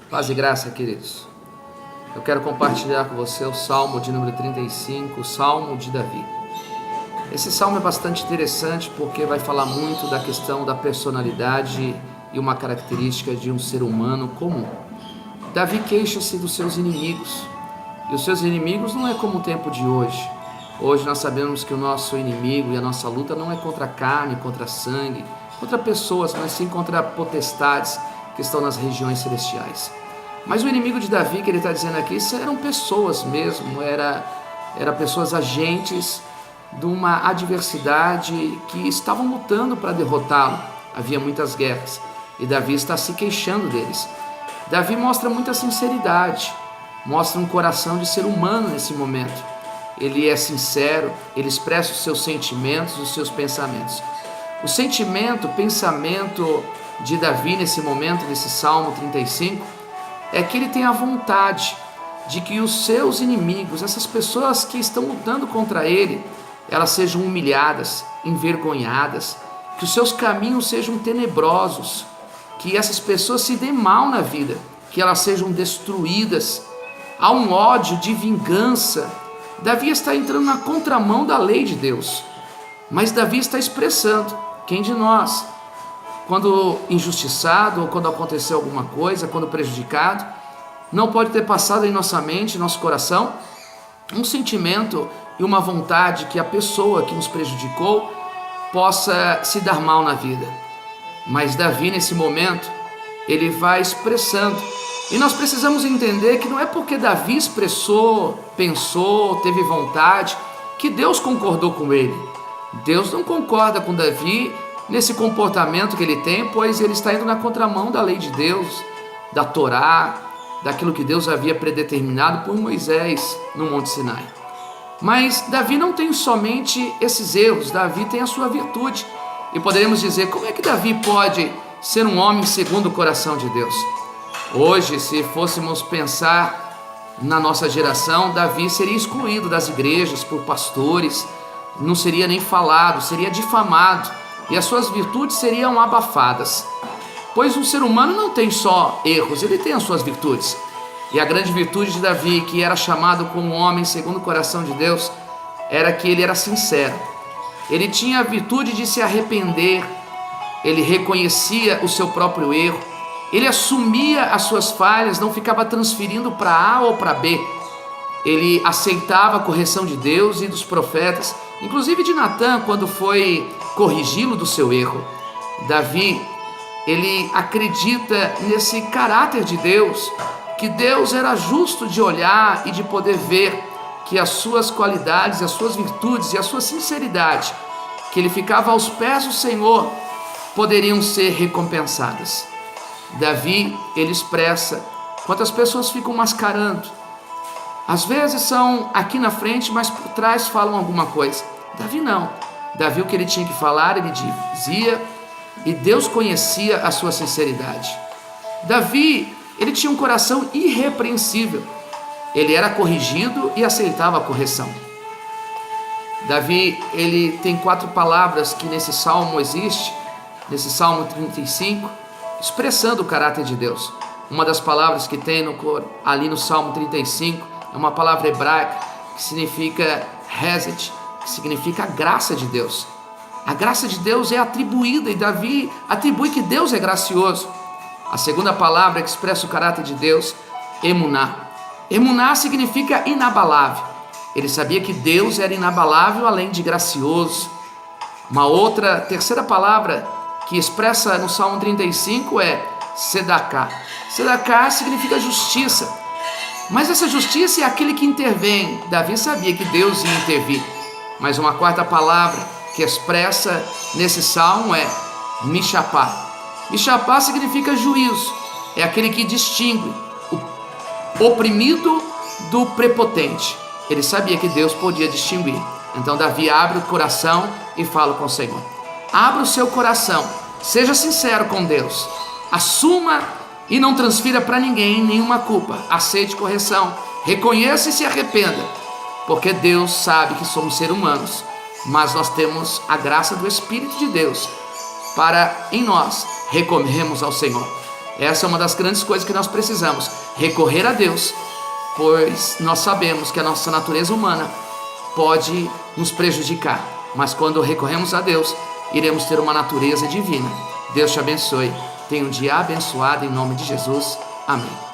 Paz e graça, queridos. Eu quero compartilhar com você o Salmo de número 35, o Salmo de Davi. Esse salmo é bastante interessante porque vai falar muito da questão da personalidade e uma característica de um ser humano comum. Davi queixa-se dos seus inimigos, e os seus inimigos não é como o tempo de hoje. Hoje nós sabemos que o nosso inimigo e a nossa luta não é contra carne, contra sangue, contra pessoas, mas sim contra potestades que estão nas regiões celestiais. Mas o inimigo de Davi, que ele está dizendo aqui, eram pessoas mesmo, eram pessoas agentes de uma adversidade que estavam lutando para derrotá-lo. Havia muitas guerras e Davi está se queixando deles. Davi mostra muita sinceridade, mostra um coração de ser humano nesse momento. Ele é sincero, ele expressa os seus sentimentos, os seus pensamentos. O sentimento, o pensamento de Davi nesse momento, nesse Salmo 35, é que ele tem a vontade de que os seus inimigos, essas pessoas que estão lutando contra ele, elas sejam humilhadas, envergonhadas, que os seus caminhos sejam tenebrosos, que essas pessoas se dêem mal na vida, que elas sejam destruídas. Há um ódio de vingança. Davi está entrando na contramão da lei de Deus, mas Davi está expressando: quem de nós, quando injustiçado ou quando aconteceu alguma coisa, quando prejudicado, não pode ter passado em nossa mente, em nosso coração, um sentimento e uma vontade que a pessoa que nos prejudicou possa se dar mal na vida? Mas Davi, nesse momento, ele vai expressando. E nós precisamos entender que não é porque Davi expressou, pensou, teve vontade, que Deus concordou com ele. Deus não concorda com Davi nesse comportamento que ele tem, pois ele está indo na contramão da lei de Deus, da Torá, daquilo que Deus havia predeterminado por Moisés no Monte Sinai. Mas Davi não tem somente esses erros, Davi tem a sua virtude. E poderemos dizer: como é que Davi pode ser um homem segundo o coração de Deus? Hoje, se fôssemos pensar na nossa geração, Davi seria excluído das igrejas por pastores, não seria nem falado, seria difamado, e as suas virtudes seriam abafadas. Pois um ser humano não tem só erros, ele tem as suas virtudes. E a grande virtude de Davi, que era chamado como homem segundo o coração de Deus, era que ele era sincero. Ele tinha a virtude de se arrepender, ele reconhecia o seu próprio erro, ele assumia as suas falhas, não ficava transferindo para A ou para B. Ele aceitava a correção de Deus e dos profetas, inclusive de Natã, quando foi corrigi-lo do seu erro. Davi, ele acredita nesse caráter de Deus, que Deus era justo de olhar e de poder ver que as suas qualidades, as suas virtudes e a sua sinceridade, que ele ficava aos pés do Senhor, poderiam ser recompensadas. Davi, ele expressa quantas pessoas ficam mascarando. Às vezes são aqui na frente, mas por trás falam alguma coisa. Davi não. Davi, o que ele tinha que falar, ele dizia, e Deus conhecia a sua sinceridade. Davi, ele tinha um coração irrepreensível. Ele era corrigido e aceitava a correção. Davi, ele tem 4 palavras que nesse salmo existe, nesse Salmo 35, expressando o caráter de Deus. Uma das palavras que tem ali no Salmo 35 é uma palavra hebraica que significa Hesed, que significa a graça de Deus. A graça de Deus é atribuída, e Davi atribui que Deus é gracioso. A segunda palavra que expressa o caráter de Deus, Emuná. Emuná significa inabalável. Ele sabia que Deus era inabalável, além de gracioso. Terceira palavra que expressa no Salmo 35 é Sedaká. Sedaká significa justiça. Mas essa justiça é aquele que intervém. Davi sabia que Deus ia intervir. Mas uma quarta palavra que expressa nesse salmo é Mishapá. Mishapá significa juízo. É aquele que distingue o oprimido do prepotente. Ele sabia que Deus podia distinguir. Então Davi abre o coração e fala com o Senhor. Abra o seu coração, seja sincero com Deus, assuma e não transfira para ninguém nenhuma culpa, aceite correção, reconheça e se arrependa, porque Deus sabe que somos seres humanos, mas nós temos a graça do Espírito de Deus para em nós recorrermos ao Senhor. Essa é uma das grandes coisas que nós precisamos, recorrer a Deus, pois nós sabemos que a nossa natureza humana pode nos prejudicar, mas quando recorremos a Deus, iremos ter uma natureza divina. Deus te abençoe. Tenha um dia abençoado em nome de Jesus. Amém.